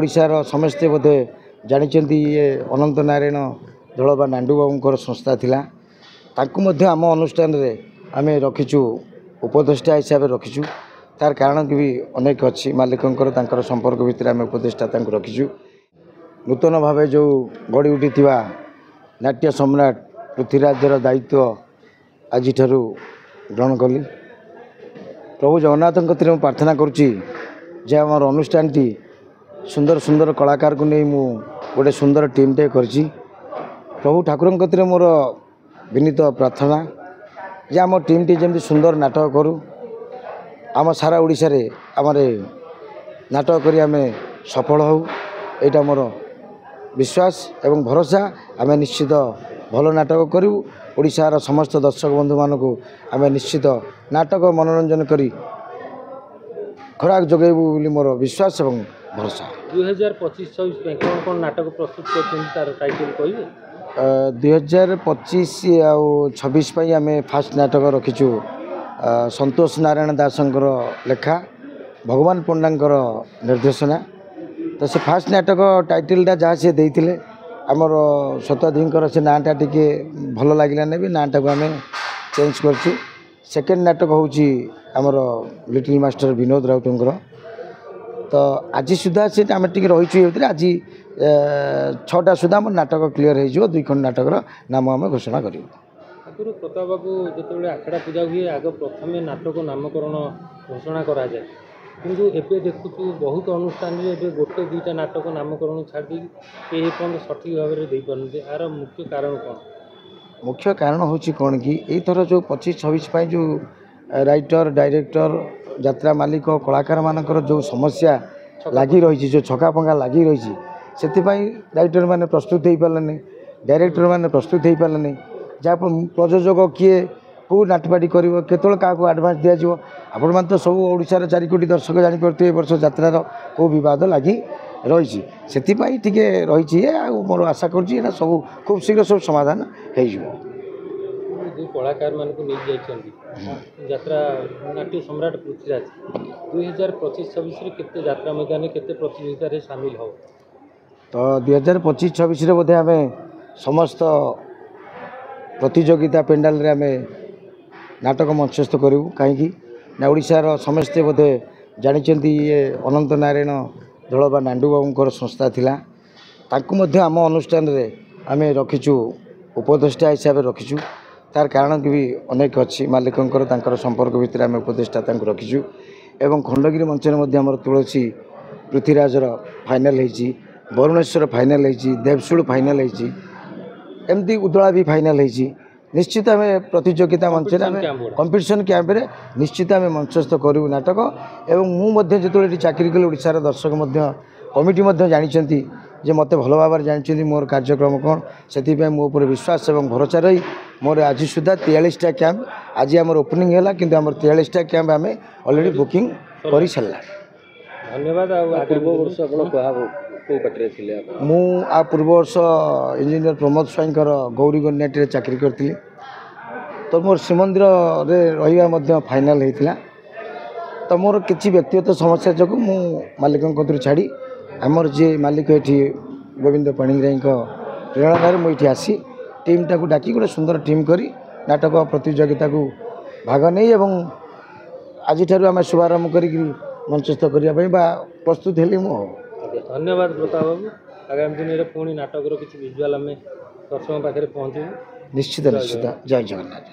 ओडिशार समस्ते बोधे जानते ये अनंत नारायण दल बा नांडू बाबूर संस्था थिला तांकु मध्य आम अनुष्ठान रे आमे रखीचु उपदेष्टा हिसाब से रखीचु तार कारण भी अनेक अच्छी मालिकंकर तांकर संपर्क भितर आम उपदेष्टा रखीचु नूतन भाव जो गड़ी उठी नाट्य सम्राट पृथ्वीराजर दायित्व आज ग्रहण कली प्रभु जगन्नाथ कतिरे प्रार्थना करुच्ची जे आमर अनुष्ठान टी सुंदर सुंदर कलाकार को नहीं मु गोटे सुंदर टीम टे करची प्रभु ठाकुर कतिरे मोर विनीत प्रार्थना जे आम टीम टी जमी सुंदर नाटक करूँ आम सारा ओडिशा रे आमरे नाटक करी आमे सफल हो एटा मोर विश्वास एवं भरोसा आमे निश्चित भल नाटक करूँ ओडिशार समस्त दर्शक बंधु मानक आमे निश्चित नाटक मनोरंजन करी खुराक जोगेबू बोली मोर विश्वास एवं भरोसा 2025-26 कौन कौन नाटक प्रस्तुत कर टाइटल कहिबे 2025 आउ 26 पई आमे फास्ट नाटक रखीचु संतोष नारायण दासंकर लेखा भगवान पंडांकर निर्देशना तो से फास्ट नाटक टाइटलटा जहाँ से देइथिले आमर शताधिकर से नाटा टिके भल लगे ना भी नाटा को आम चेंज करछु सेकेंड नाटक होची आमर लिटिल मास्टर विनोद राउतंकर तो आज सुधा से आम टे रही आज 6टा सुधा आम नाटक क्लीयर हो 2 खंड नाटकर नाम आम घोषणा करूँ आगुरी प्रताप बाबू जो आखड़ा पूजा हुए आग प्रथम नाटक नामकरण घोषणा करा जाए किंतु एबे देखुचु बहुत अनुष्ठान रे गोटे 2टा नाटक नामकरण छाड़ी कहीं सठिक भाव में दे पारते यार मुख्य कारण कौन मुख्य कारण होची कौन कि एथर जो 25-26 जो राइटर डायरेक्टर यात्रा मालिक कलाकार मानकर जो समस्या लगी रही जो छका पंगा लगी रही से राइटर मैंने प्रस्तुत हो पारे डायरेक्टर मैंने प्रस्तुत हो पारे जहाँ प्रयोजक किए कौ नाटपाटी कर क्या आडभांस दिज्व आपण मैंने तो सब ओडिशार 4 कोटी दर्शक जापे वर्ष यात्रार कौ बद लगी रही से रही मोर आशा कर सब खूब शीघ्र सब समाधान हो जो कलाकार मान को नहीं यात्रा नाट्य सम्राट पृथ्वीराज 2025-26 केते यात्रा मैदान केते प्रतियोगिता सामिल हो तो 2025-26 बोधे आम समस्त प्रतियोगिता पेंडाल रे आम नाटक मंचस्थ करूँ कहीं ना ओडिशार समस्ते बोधे जानते ये अनंत नारायण दल बा नांडू बाबूर संस्था थिला तांकु मध्य आम अनुष्ठान रे आम रखीचु उपदेष्टा हिसाब से रखीचु तार कारण भी अनेक अच्छी मालिकंकर तांकर संपर्क भितर आम उपदेष्टा रखीचु एवं खंडगिरी मंचर आमर तुलसी पृथ्वीराजर फाइनाल होती वरुणेश्वर फाइनाल होती देवशूल फाइनाल होती एमती उदला भी फाइनाल होती निश्चित आम प्रतियोगिता मंच कंपिटिशन कैंप रे निश्चित आम मंचस्थ करूँ नाटक एवं मुझे जो चाकरी कली ओडिशार दर्शक कमिटी जानते जे मते भल भाव जानते मोर कार्यक्रम कौन से मो उपर विश्वास और भरोसा रही मोर आज सुधा 43टा कैंप आज आम ओपनिंग है कि आम 43टा कैंप आम अलरेडी बुकिंग कर सारा धन्यवाद मु आ पूर्व वर्ष इंजीनियर प्रमोद स्वाईंकर गौरी गन्याटी चाकरी करी तो मोर श्रीमंदिर रहा फाइनाल होता तो मोर किसी व्यक्तिगत समस्या जो मु मालिक छाड़ी आमर जी मालिक ये गोविंद पाणिग्राही प्रेरणा मुझे आसी टीम टाक डाकी गोटे सुंदर टीम करी नाटक प्रतियोगिता को भाग नहीं आज आम शुभारंभ कर मंचस्थ करने प्रस्तुत हेली मु धन्यवाद प्रताप बाबू आगामी दिन में पुणी नाटक किसी विजुआल आम दर्शकों पाखे पहुँचू निश्चित निश्चित जय जगन्नाथ।